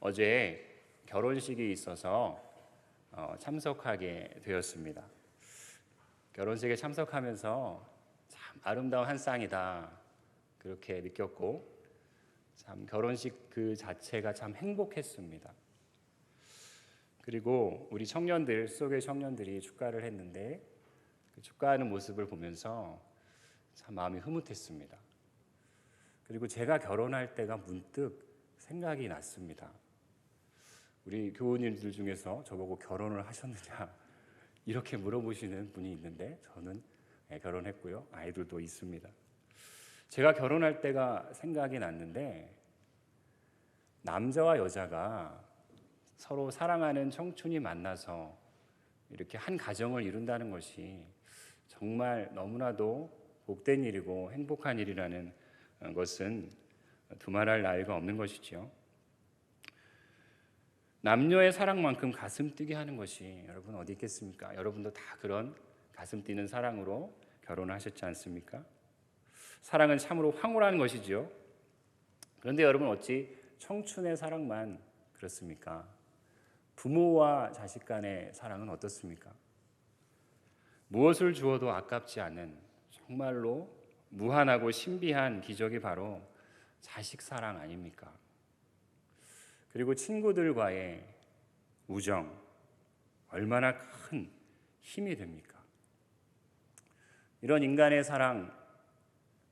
어제 결혼식이 있어서 참석하게 되었습니다. 결혼식에 참석하면서 참 아름다운 한 쌍이다 그렇게 느꼈고, 참 결혼식 그 자체가 참 행복했습니다. 그리고 우리 청년들, 수석의 청년들이 축가를 했는데 그 축가하는 모습을 보면서 참 마음이 흐뭇했습니다. 그리고 제가 결혼할 때가 문득 생각이 났습니다. 우리 교우님들 중에서 저보고 결혼을 하셨느냐 이렇게 물어보시는 분이 있는데, 저는 결혼했고요. 아이들도 있습니다. 제가 결혼할 때가 생각이 났는데, 남자와 여자가 서로 사랑하는 청춘이 만나서 이렇게 한 가정을 이룬다는 것이 정말 너무나도 복된 일이고 행복한 일이라는 것은 두말할 나위가 없는 것이죠. 남녀의 사랑만큼 가슴 뛰게 하는 것이 여러분 어디 있겠습니까? 여러분도 다 그런 가슴 뛰는 사랑으로 결혼하셨지 않습니까? 사랑은 참으로 황홀한 것이지요. 그런데 여러분, 어찌 청춘의 사랑만 그렇습니까? 부모와 자식 간의 사랑은 어떻습니까? 무엇을 주어도 아깝지 않은 정말로 무한하고 신비한 기적이 바로 자식 사랑 아닙니까? 그리고 친구들과의 우정, 얼마나 큰 힘이 됩니까? 이런 인간의 사랑,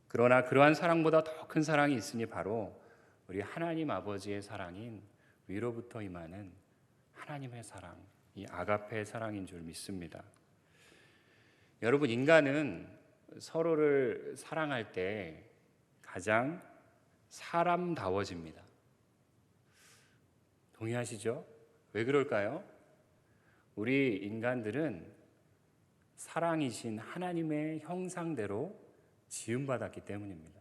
그러나 그러한 사랑보다 더 큰 사랑이 있으니 바로 우리 하나님 아버지의 사랑인 위로부터 임하는 하나님의 사랑, 이 아가페의 사랑인 줄 믿습니다. 여러분, 인간은 서로를 사랑할 때 가장 사람다워집니다. 동의하시죠? 왜 그럴까요? 우리 인간들은 사랑이신 하나님의 형상대로 지음받았기 때문입니다.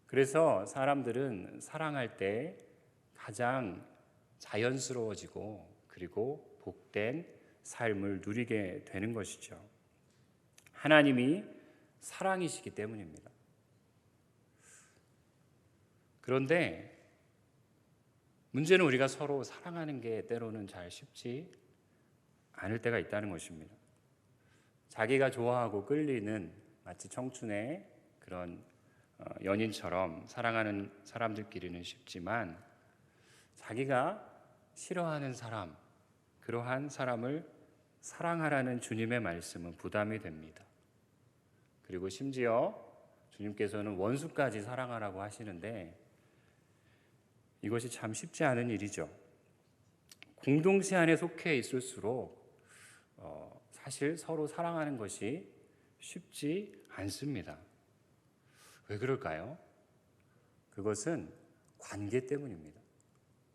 그래서 사람들은 사랑할 때 가장 자연스러워지고 그리고 복된 삶을 누리게 되는 것이죠. 하나님이 사랑이시기 때문입니다. 그런데 문제는 우리가 서로 사랑하는 게 때로는 잘 쉽지 않을 때가 있다는 것입니다. 자기가 좋아하고 끌리는 마치 청춘의 그런 연인처럼 사랑하는 사람들끼리는 쉽지만, 자기가 싫어하는 사람, 그러한 사람을 사랑하라는 주님의 말씀은 부담이 됩니다. 그리고 심지어 주님께서는 원수까지 사랑하라고 하시는데, 이것이 참 쉽지 않은 일이죠. 공동체 안에 속해 있을수록 사실 서로 사랑하는 것이 쉽지 않습니다. 왜 그럴까요? 그것은 관계 때문입니다.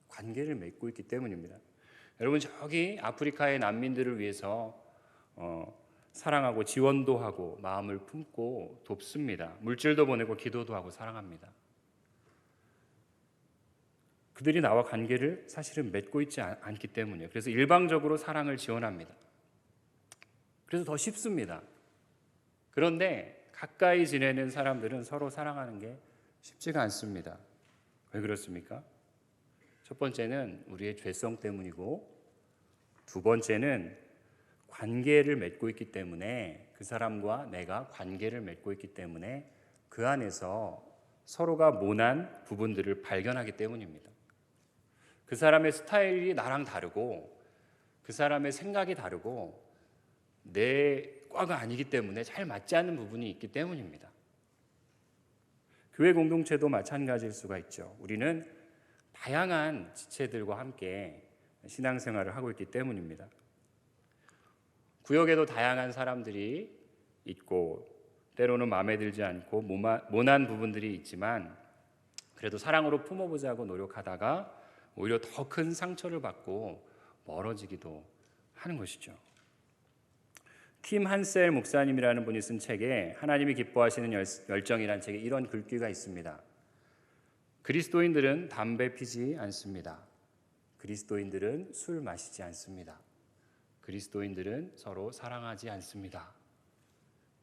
관계를 맺고 있기 때문입니다. 여러분, 저기 아프리카의 난민들을 위해서 사랑하고 지원도 하고 마음을 품고 돕습니다. 물질도 보내고 기도도 하고 사랑합니다. 그들이 나와 관계를 사실은 맺고 있지 않기 때문이에요. 그래서 일방적으로 사랑을 지원합니다. 그래서 더 쉽습니다. 그런데 가까이 지내는 사람들은 서로 사랑하는 게 쉽지가 않습니다. 왜 그렇습니까? 첫 번째는 우리의 죄성 때문이고, 두 번째는 관계를 맺고 있기 때문에, 그 사람과 내가 관계를 맺고 있기 때문에 그 안에서 서로가 모난 부분들을 발견하기 때문입니다. 그 사람의 스타일이 나랑 다르고 그 사람의 생각이 다르고 내 과가 아니기 때문에 잘 맞지 않는 부분이 있기 때문입니다. 교회 공동체도 마찬가지일 수가 있죠. 우리는 다양한 지체들과 함께 신앙생활을 하고 있기 때문입니다. 구역에도 다양한 사람들이 있고 때로는 마음에 들지 않고 모난 부분들이 있지만, 그래도 사랑으로 품어보자고 노력하다가 오히려 더 큰 상처를 받고 멀어지기도 하는 것이죠. 팀 한셀 목사님이라는 분이 쓴 책에 하나님이 기뻐하시는 열정이라는 책에 이런 글귀가 있습니다. 그리스도인들은 담배 피지 않습니다. 그리스도인들은 술 마시지 않습니다. 그리스도인들은 서로 사랑하지 않습니다.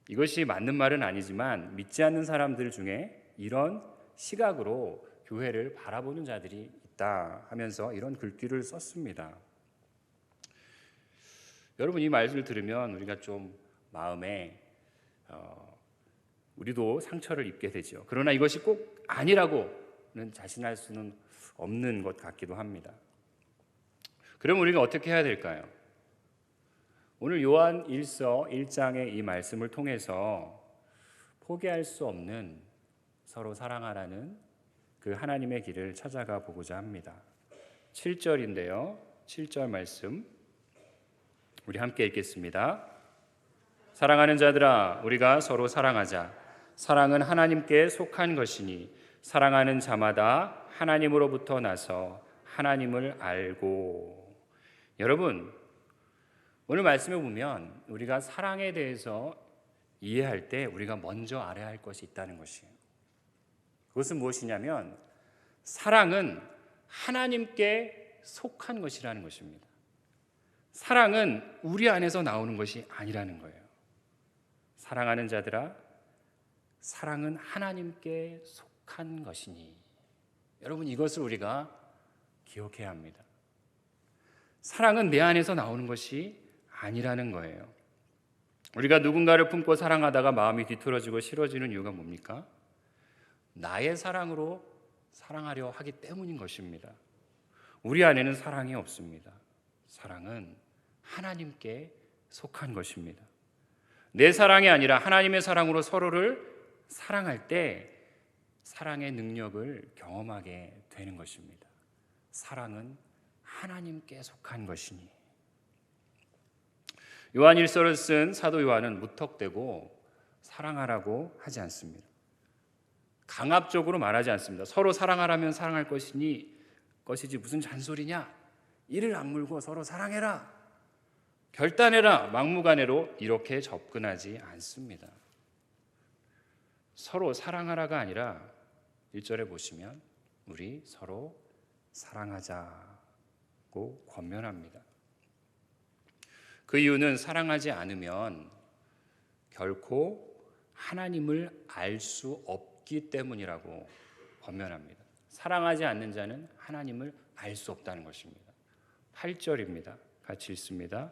이것이 맞는 말은 아니지만 믿지 않는 사람들 중에 이런 시각으로 교회를 바라보는 자들이 있다 하면서 이런 글귀를 썼습니다. 여러분, 이 말씀을 들으면 우리가 좀 마음에 우리도 상처를 입게 되죠. 그러나 이것이 꼭 아니라고는 자신할 수는 없는 것 같기도 합니다. 그럼 우리가 어떻게 해야 될까요? 오늘 요한 1서 1장의 이 말씀을 통해서 포기할 수 없는 서로 사랑하라는 그 하나님의 길을 찾아가 보고자 합니다. 7절인데요. 7절 말씀 우리 함께 읽겠습니다. 사랑하는 자들아, 우리가 서로 사랑하자. 사랑은 하나님께 속한 것이니 사랑하는 자마다 하나님으로부터 나서 하나님을 알고. 여러분, 오늘 말씀에 보면 우리가 사랑에 대해서 이해할 때 우리가 먼저 알아야 할 것이 있다는 것이에요. 그것은 무엇이냐면 사랑은 하나님께 속한 것이라는 것입니다. 사랑은 우리 안에서 나오는 것이 아니라는 거예요. 사랑하는 자들아, 사랑은 하나님께 속한 것이니. 여러분, 이것을 우리가 기억해야 합니다. 사랑은 내 안에서 나오는 것이 아니라는 거예요. 우리가 누군가를 품고 사랑하다가 마음이 뒤틀어지고 싫어지는 이유가 뭡니까? 나의 사랑으로 사랑하려 하기 때문인 것입니다. 우리 안에는 사랑이 없습니다. 사랑은 하나님께 속한 것입니다. 내 사랑이 아니라 하나님의 사랑으로 서로를 사랑할 때 사랑의 능력을 경험하게 되는 것입니다. 사랑은 하나님께 속한 것이니. 요한 1서를 쓴 사도 요한은 무턱대고 사랑하라고 하지 않습니다. 강압적으로 말하지 않습니다. 서로 사랑하라면 사랑할 것이지 무슨 잔소리냐? 이를 악물고 서로 사랑해라, 결단해라, 막무가내로 이렇게 접근하지 않습니다. 서로 사랑하라가 아니라 1절에 보시면 우리 서로 사랑하자고 권면합니다. 그 이유는 사랑하지 않으면 결코 하나님을 알 수 없기 때문이라고 권면합니다. 사랑하지 않는 자는 하나님을 알 수 없다는 것입니다. 8절입니다. 같이 읽습니다.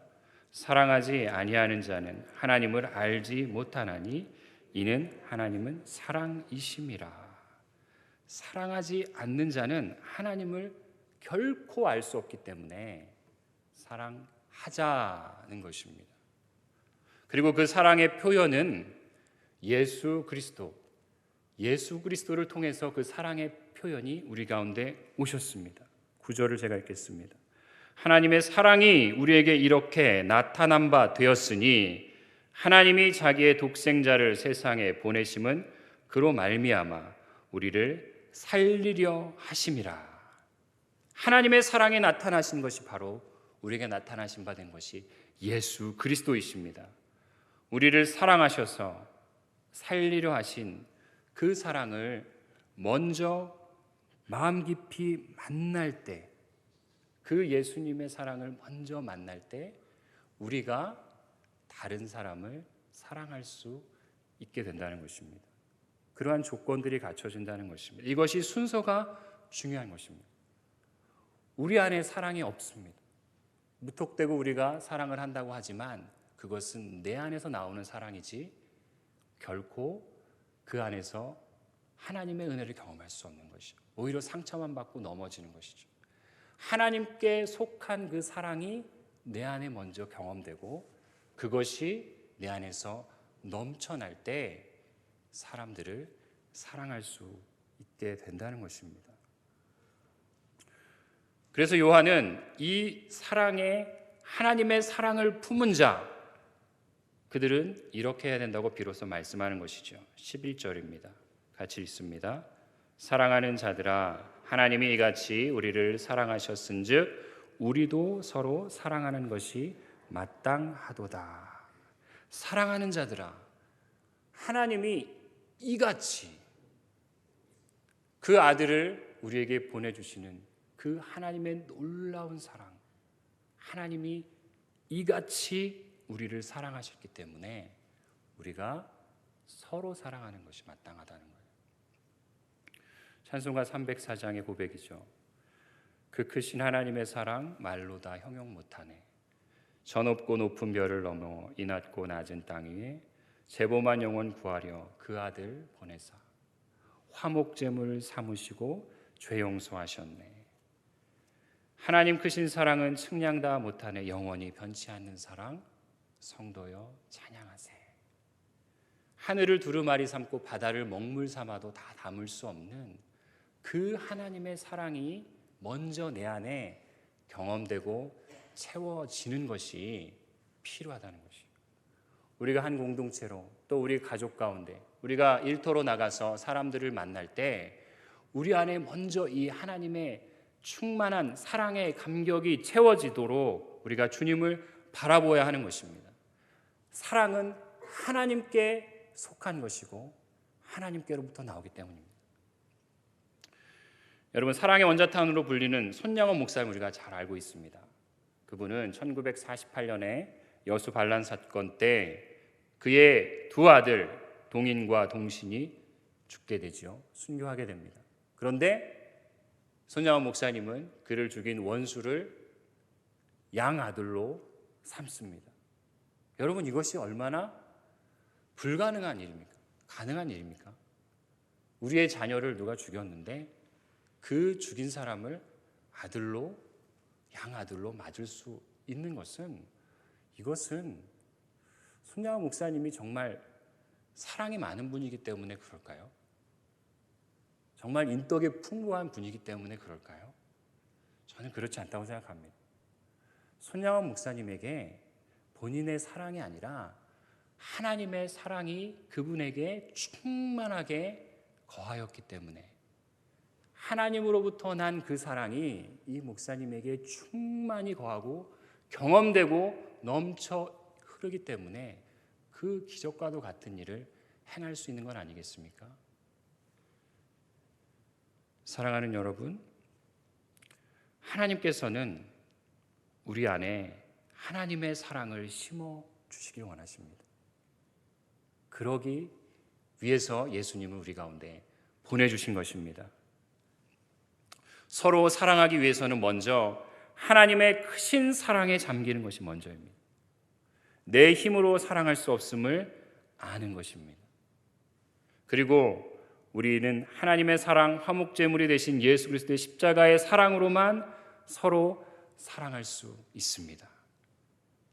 사랑하지 아니하는 자는 하나님을 알지 못하나니 이는 하나님은 사랑이심이라. 사랑하지 않는 자는 하나님을 결코 알 수 없기 때문에 사랑하자는 것입니다. 그리고 그 사랑의 표현은 예수 그리스도를 통해서 그 사랑의 표현이 우리 가운데 오셨습니다. 9절을 제가 읽겠습니다. 하나님의 사랑이 우리에게 이렇게 나타난 바 되었으니 하나님이 자기의 독생자를 세상에 보내심은 그로 말미암아 우리를 살리려 하심이라. 하나님의 사랑이 나타나신 것이 바로 우리에게 나타나신 바 된 것이 예수 그리스도이십니다. 우리를 사랑하셔서 살리려 하신 그 사랑을 먼저 마음 깊이 만날 때, 그 예수님의 사랑을 먼저 만날 때 우리가 다른 사람을 사랑할 수 있게 된다는 것입니다. 그러한 조건들이 갖춰진다는 것입니다. 이것이 순서가 중요한 것입니다. 우리 안에 사랑이 없습니다. 무턱대고 우리가 사랑을 한다고 하지만 그것은 내 안에서 나오는 사랑이지 결코 그 안에서 하나님의 은혜를 경험할 수 없는 것이죠. 오히려 상처만 받고 넘어지는 것이죠. 하나님께 속한 그 사랑이 내 안에 먼저 경험되고 그것이 내 안에서 넘쳐날 때 사람들을 사랑할 수 있게 된다는 것입니다. 그래서 요한은 이 사랑에 하나님의 사랑을 품은 자, 그들은 이렇게 해야 된다고 비로소 말씀하는 것이죠. 11절입니다. 같이 읽습니다. 사랑하는 자들아, 하나님이 이같이 우리를 사랑하셨은즉 우리도 서로 사랑하는 것이 마땅하도다. 사랑하는 자들아, 하나님이 이같이 그 아들을 우리에게 보내주시는 그 하나님의 놀라운 사랑, 하나님이 이같이 우리를 사랑하셨기 때문에 우리가 서로 사랑하는 것이 마땅하다는 거예요. 찬송가 304장의 고백이죠. 그 크신 하나님의 사랑 말로 다 형용 못하네. 저 높고 높은 별을 넘어 이 낮고 낮은 땅 위에 죄범한 영혼 구하려 그 아들 보내사 화목제물 삼으시고 죄 용서하셨네. 하나님 크신 사랑은 측량 다 못하네. 영원히 변치 않는 사랑 성도여 찬양하세. 하늘을 두루마리 삼고 바다를 먹물 삼아도 다 담을 수 없는 그 하나님의 사랑이 먼저 내 안에 경험되고 채워지는 것이 필요하다는 것이에요. 우리가 한 공동체로 또 우리 가족 가운데 우리가 일터로 나가서 사람들을 만날 때 우리 안에 먼저 이 하나님의 충만한 사랑의 감격이 채워지도록 우리가 주님을 바라보아야 하는 것입니다. 사랑은 하나님께 속한 것이고 하나님께로부터 나오기 때문입니다. 여러분, 사랑의 원자탄으로 불리는 손양원 목사를 우리가 잘 알고 있습니다. 그분은 1948년에 여수 반란 사건 때 그의 두 아들 동인과 동신이 죽게 되죠. 순교하게 됩니다. 그런데 손양원 목사님은 그를 죽인 원수를 양아들로 삼습니다. 여러분, 이것이 얼마나 불가능한 일입니까? 가능한 일입니까? 우리의 자녀를 누가 죽였는데 그 죽인 사람을 아들로, 양아들로 맞을 수 있는 것은, 이것은 손양원 목사님이 정말 사랑이 많은 분이기 때문에 그럴까요? 정말 인덕이 풍부한 분이기 때문에 그럴까요? 저는 그렇지 않다고 생각합니다. 손양원 목사님에게 본인의 사랑이 아니라 하나님의 사랑이 그분에게 충만하게 거하였기 때문에 하나님으로부터 난 그 사랑이 이 목사님에게 충만히 거하고 경험되고 넘쳐 흐르기 때문에 그 기적과도 같은 일을 행할 수 있는 건 아니겠습니까? 사랑하는 여러분, 하나님께서는 우리 안에 하나님의 사랑을 심어 주시길 원하십니다. 그러기 위해서 예수님을 우리 가운데 보내주신 것입니다. 서로 사랑하기 위해서는 먼저 하나님의 크신 사랑에 잠기는 것이 먼저입니다. 내 힘으로 사랑할 수 없음을 아는 것입니다. 그리고 우리는 하나님의 사랑, 화목제물이 되신 예수 그리스도의 십자가의 사랑으로만 서로 사랑할 수 있습니다.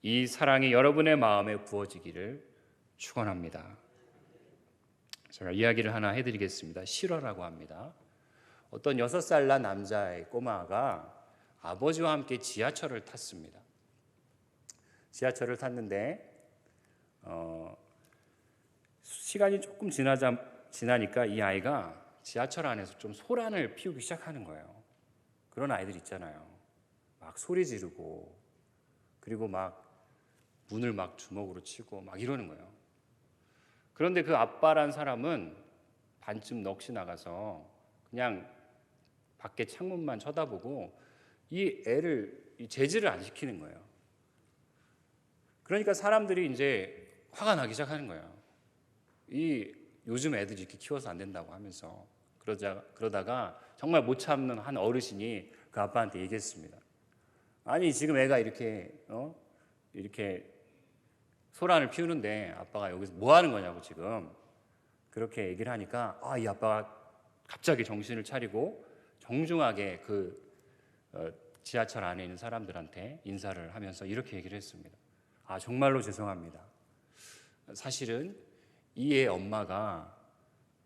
이 사랑이 여러분의 마음에 부어지기를 축원합니다. 제가 이야기를 하나 해드리겠습니다. 실화라고 합니다. 어떤 6살 난 남자의 꼬마가 아버지와 함께 지하철을 탔습니다. 지하철을 탔는데 시간이 조금 지나니까 이 아이가 지하철 안에서 좀 소란을 피우기 시작하는 거예요. 그런 아이들 있잖아요. 막 소리 지르고 그리고 막 문을 막 주먹으로 치고 막 이러는 거예요. 그런데 그 아빠란 사람은 반쯤 넋이 나가서 그냥 밖에 창문만 쳐다보고 이 애를 제지를 안 시키는 거예요. 그러니까 사람들이 이제 화가 나기 시작하는 거예요. 이 요즘 애들이 이렇게 키워서 안 된다고 하면서 그러다가 정말 못 참는 한 어르신이 그 아빠한테 얘기했습니다. 아니 지금 애가 이렇게 소란을 피우는데 아빠가 여기서 뭐 하는 거냐고 지금 그렇게 얘기를 하니까 이 아빠가 갑자기 정신을 차리고 정중하게 그 지하철 안에 있는 사람들한테 인사를 하면서 이렇게 얘기를 했습니다. 정말로 죄송합니다. 사실은 이 애 엄마가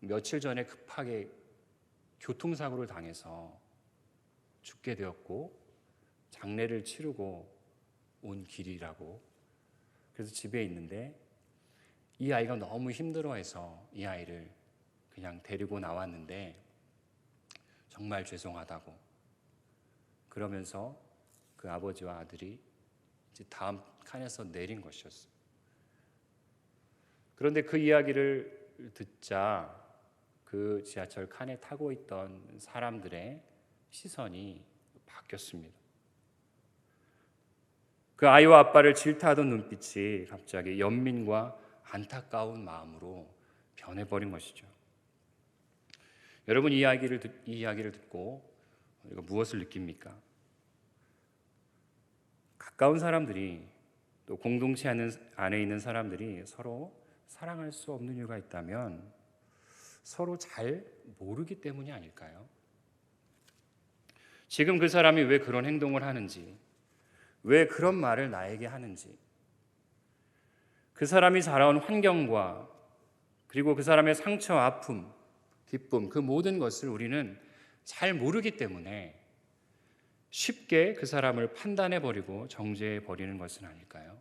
며칠 전에 급하게 교통사고를 당해서 죽게 되었고 장례를 치르고 온 길이라고. 그래서 집에 있는데 이 아이가 너무 힘들어해서 이 아이를 그냥 데리고 나왔는데 정말 죄송하다고. 그러면서 그 아버지와 아들이 이제 다음 칸에서 내린 것이었어요. 그런데 그 이야기를 듣자 그 지하철 칸에 타고 있던 사람들의 시선이 바뀌었습니다. 그 아이와 아빠를 질타하던 눈빛이 갑자기 연민과 안타까운 마음으로 변해버린 것이죠. 여러분 이 이야기를 듣고 우리가 무엇을 느낍니까? 가까운 사람들이 또 공동체 안에 있는 사람들이 서로 사랑할 수 없는 이유가 있다면 서로 잘 모르기 때문이 아닐까요? 지금 그 사람이 왜 그런 행동을 하는지, 왜 그런 말을 나에게 하는지, 그 사람이 자라온 환경과 그리고 그 사람의 상처, 아픔, 기쁨, 그 모든 것을 우리는 잘 모르기 때문에 쉽게 그 사람을 판단해버리고 정죄해버리는 것은 아닐까요?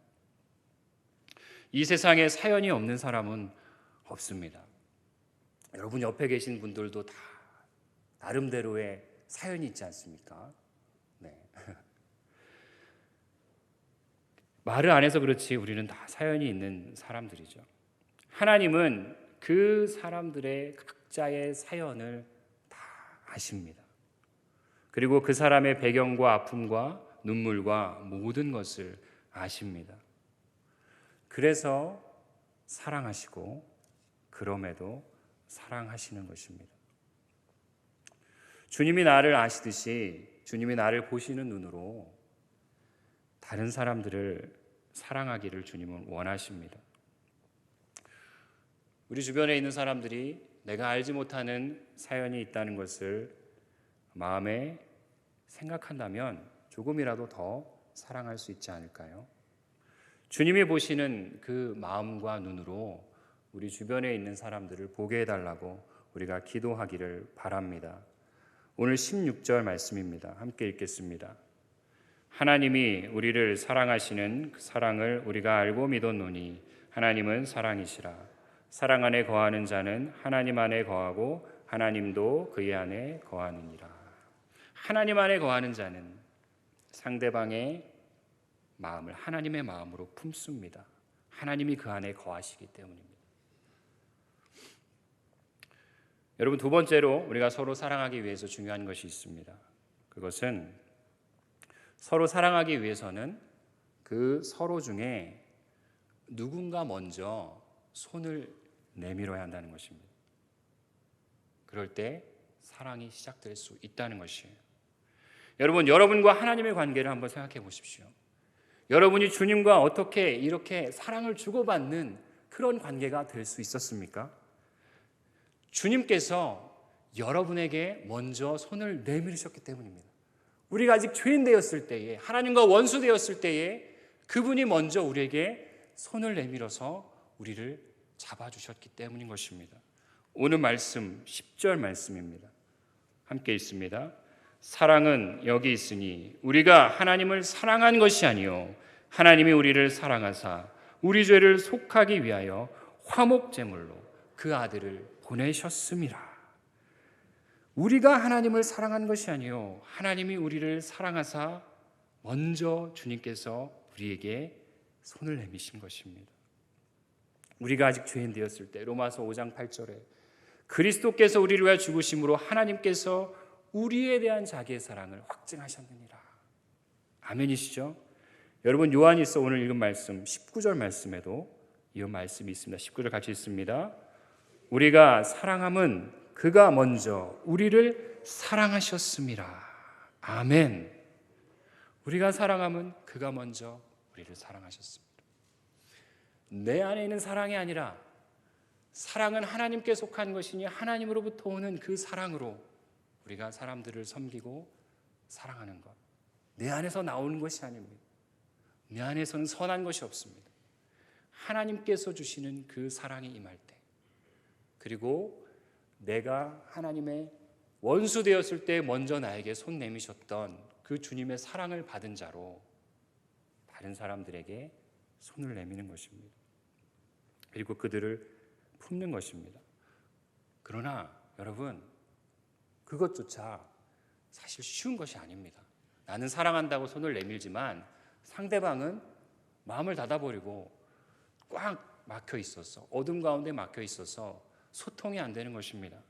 이 세상에 사연이 없는 사람은 없습니다. 여러분 옆에 계신 분들도 다 나름대로의 사연이 있지 않습니까? 네. 말을 안 해서 그렇지 우리는 다 사연이 있는 사람들이죠. 하나님은 그 사람들의 각자의 사연을 다 아십니다. 그리고 그 사람의 배경과 아픔과 눈물과 모든 것을 아십니다. 그래서 사랑하시고 그럼에도 사랑하시는 것입니다. 주님이 나를 아시듯이 주님이 나를 보시는 눈으로 다른 사람들을 사랑하기를 주님은 원하십니다. 우리 주변에 있는 사람들이 내가 알지 못하는 사연이 있다는 것을 마음에 생각한다면 조금이라도 더 사랑할 수 있지 않을까요? 주님이 보시는 그 마음과 눈으로 우리 주변에 있는 사람들을 보게 해달라고 우리가 기도하기를 바랍니다. 오늘 16절 말씀입니다. 함께 읽겠습니다. 하나님이 우리를 사랑하시는 그 사랑을 우리가 알고 믿었노니 하나님은 사랑이시라. 사랑 안에 거하는 자는 하나님 안에 거하고 하나님도 그의 안에 거하느니라. 하나님 안에 거하는 자는 상대방의 마음을 하나님의 마음으로 품습니다. 하나님이 그 안에 거하시기 때문입니다. 여러분 두 번째로 우리가 서로 사랑하기 위해서 중요한 것이 있습니다. 그것은 서로 사랑하기 위해서는 그 서로 중에 누군가 먼저 손을 내밀어야 한다는 것입니다. 그럴 때 사랑이 시작될 수 있다는 것이에요. 여러분, 여러분과 하나님의 관계를 한번 생각해 보십시오. 여러분이 주님과 어떻게 이렇게 사랑을 주고받는 그런 관계가 될 수 있었습니까? 주님께서 여러분에게 먼저 손을 내밀으셨기 때문입니다. 우리가 아직 죄인 되었을 때에, 하나님과 원수 되었을 때에 그분이 먼저 우리에게 손을 내밀어서 우리를 잡아주셨기 때문인 것입니다. 오늘 말씀 10절 말씀입니다. 함께 읽습니다. 사랑은 여기 있으니 우리가 하나님을 사랑한 것이 아니요 하나님이 우리를 사랑하사 우리 죄를 속하기 위하여 화목제물로 그 아들을 보내셨음이라. 우리가 하나님을 사랑한 것이 아니요 하나님이 우리를 사랑하사 먼저 주님께서 우리에게 손을 내미신 것입니다. 우리가 아직 죄인 되었을 때 로마서 5장 8절에 그리스도께서 우리를 위하여 죽으심으로 하나님께서 우리에 대한 자기의 사랑을 확증하셨느니라. 아멘이시죠? 여러분 요한일서 오늘 읽은 말씀 19절 말씀에도 이 말씀이 있습니다. 19절 같이 읽습니다. 우리가 사랑함은 그가 먼저 우리를 사랑하셨음이라. 아멘. 우리가 사랑함은 그가 먼저 우리를 사랑하셨습니다. 내 안에 있는 사랑이 아니라 사랑은 하나님께 속한 것이니 하나님으로부터 오는 그 사랑으로 우리가 사람들을 섬기고 사랑하는 것. 내 안에서 나오는 것이 아닙니다. 내 안에서는 선한 것이 없습니다. 하나님께서 주시는 그 사랑이 임할 때, 그리고 내가 하나님의 원수 되었을 때 먼저 나에게 손 내미셨던 그 주님의 사랑을 받은 자로 다른 사람들에게 손을 내미는 것입니다. 그리고 그들을 품는 것입니다. 그러나 여러분, 그것조차 사실 쉬운 것이 아닙니다. 나는 사랑한다고 손을 내밀지만 상대방은 마음을 닫아버리고 꽉 막혀 있어서, 어둠 가운데 막혀 있어서 소통이 안 되는 것입니다.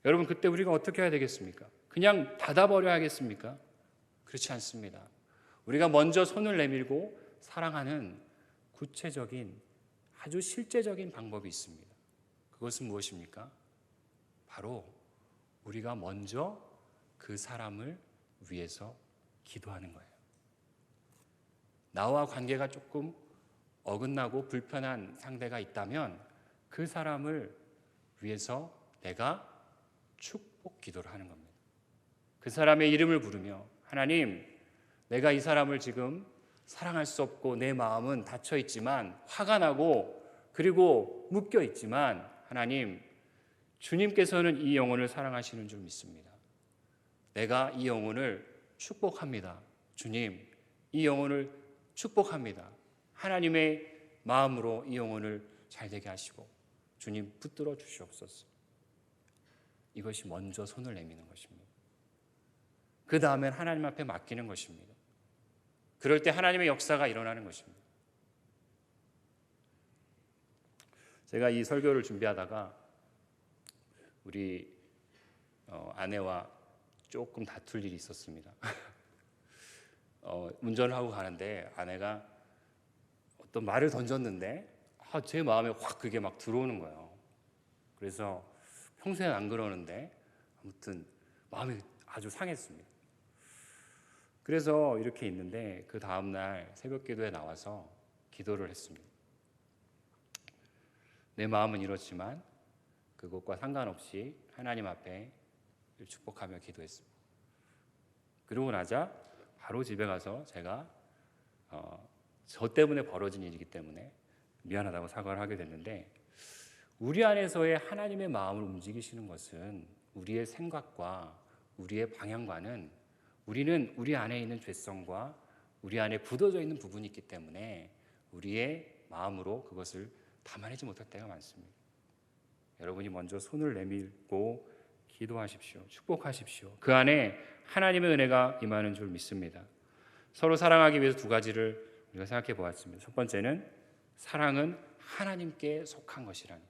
여러분, 그때 우리가 어떻게 해야 되겠습니까? 그냥 닫아버려야 하겠습니까? 그렇지 않습니다. 우리가 먼저 손을 내밀고 사랑하는 구체적인 아주 실제적인 방법이 있습니다. 그것은 무엇입니까? 바로 우리가 먼저 그 사람을 위해서 기도하는 거예요. 나와 관계가 조금 어긋나고 불편한 상대가 있다면 그 사람을 위해서 내가 축복 기도를 하는 겁니다. 그 사람의 이름을 부르며 하나님, 내가 이 사람을 지금 사랑할 수 없고 내 마음은 닫혀 있지만 화가 나고 그리고 묶여 있지만 하나님, 주님께서는 이 영혼을 사랑하시는 줄 믿습니다. 내가 이 영혼을 축복합니다. 주님, 이 영혼을 축복합니다. 하나님의 마음으로 이 영혼을 잘되게 하시고 주님 붙들어 주시옵소서. 이것이 먼저 손을 내미는 것입니다. 그 다음엔 하나님 앞에 맡기는 것입니다. 그럴 때 하나님의 역사가 일어나는 것입니다. 제가 이 설교를 준비하다가 우리 아내와 조금 다툴 일이 있었습니다. 운전을 하고 가는데 아내가 어떤 말을 던졌는데 제 마음에 확 그게 막 들어오는 거예요. 그래서 평소엔 안 그러는데 아무튼 마음이 아주 상했습니다. 그래서 이렇게 있는데 그 다음날 새벽 기도에 나와서 기도를 했습니다. 내 마음은 이렇지만 그것과 상관없이 하나님 앞에 축복하며 기도했습니다. 그러고 나자 바로 집에 가서 제가 저 때문에 벌어진 일이기 때문에 미안하다고 사과를 하게 됐는데, 우리 안에서의 하나님의 마음을 움직이시는 것은 우리의 생각과 우리의 방향과는, 우리는 우리 안에 있는 죄성과 우리 안에 굳어져 있는 부분이 있기 때문에 우리의 마음으로 그것을 담아내지 못할 때가 많습니다. 여러분이 먼저 손을 내밀고 기도하십시오. 축복하십시오. 그 안에 하나님의 은혜가 임하는 줄 믿습니다. 서로 사랑하기 위해서 두 가지를 우리가 생각해 보았습니다. 첫 번째는 사랑은 하나님께 속한 것이라는,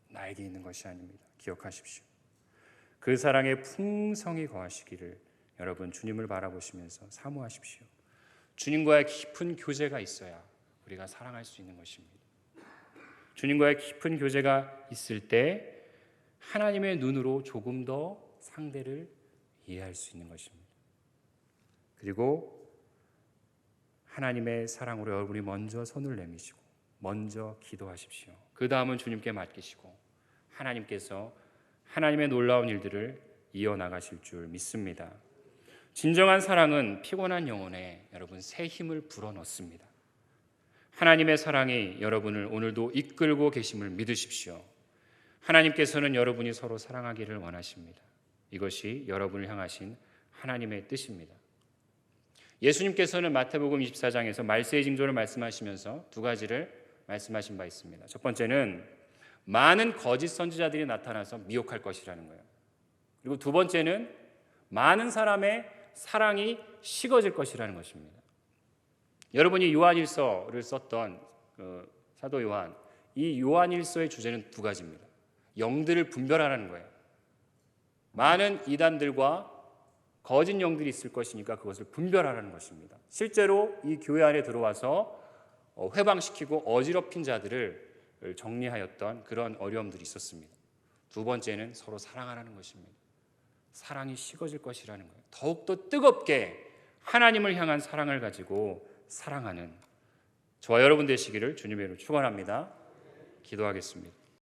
나에게 있는 것이 아닙니다. 기억하십시오. 그 사랑의 풍성이 거하시기를 여러분 주님을 바라보시면서 사모하십시오. 주님과의 깊은 교제가 있어야 우리가 사랑할 수 있는 것입니다. 주님과의 깊은 교제가 있을 때 하나님의 눈으로 조금 더 상대를 이해할 수 있는 것입니다. 그리고 하나님의 사랑으로 여러분이 먼저 손을 내미시고 먼저 기도하십시오. 그 다음은 주님께 맡기시고 하나님께서 하나님의 놀라운 일들을 이어나가실 줄 믿습니다. 진정한 사랑은 피곤한 영혼에 여러분 새 힘을 불어넣습니다. 하나님의 사랑이 여러분을 오늘도 이끌고 계심을 믿으십시오. 하나님께서는 여러분이 서로 사랑하기를 원하십니다. 이것이 여러분을 향하신 하나님의 뜻입니다. 예수님께서는 마태복음 24장에서 말세의 징조를 말씀하시면서 두 가지를 말씀하신 바 있습니다. 첫 번째는 많은 거짓 선지자들이 나타나서 미혹할 것이라는 거예요. 그리고 두 번째는 많은 사람의 사랑이 식어질 것이라는 것입니다. 여러분이 요한일서를 썼던 사도 요한, 이 요한일서의 주제는 두 가지입니다. 영들을 분별하라는 거예요. 많은 이단들과 거짓 영들이 있을 것이니까 그것을 분별하라는 것입니다. 실제로 이 교회 안에 들어와서 회방시키고 어지럽힌 자들을 정리하였던 그런 어려움들이 있었습니다. 두 번째는 서로 사랑하라는 것입니다. 사랑이 식어질 것이라는 거예요. 더욱더 뜨겁게 하나님을 향한 사랑을 가지고 사랑하는 저와 여러분 되시기를 주님의 이름으로 축원합니다. 기도하겠습니다.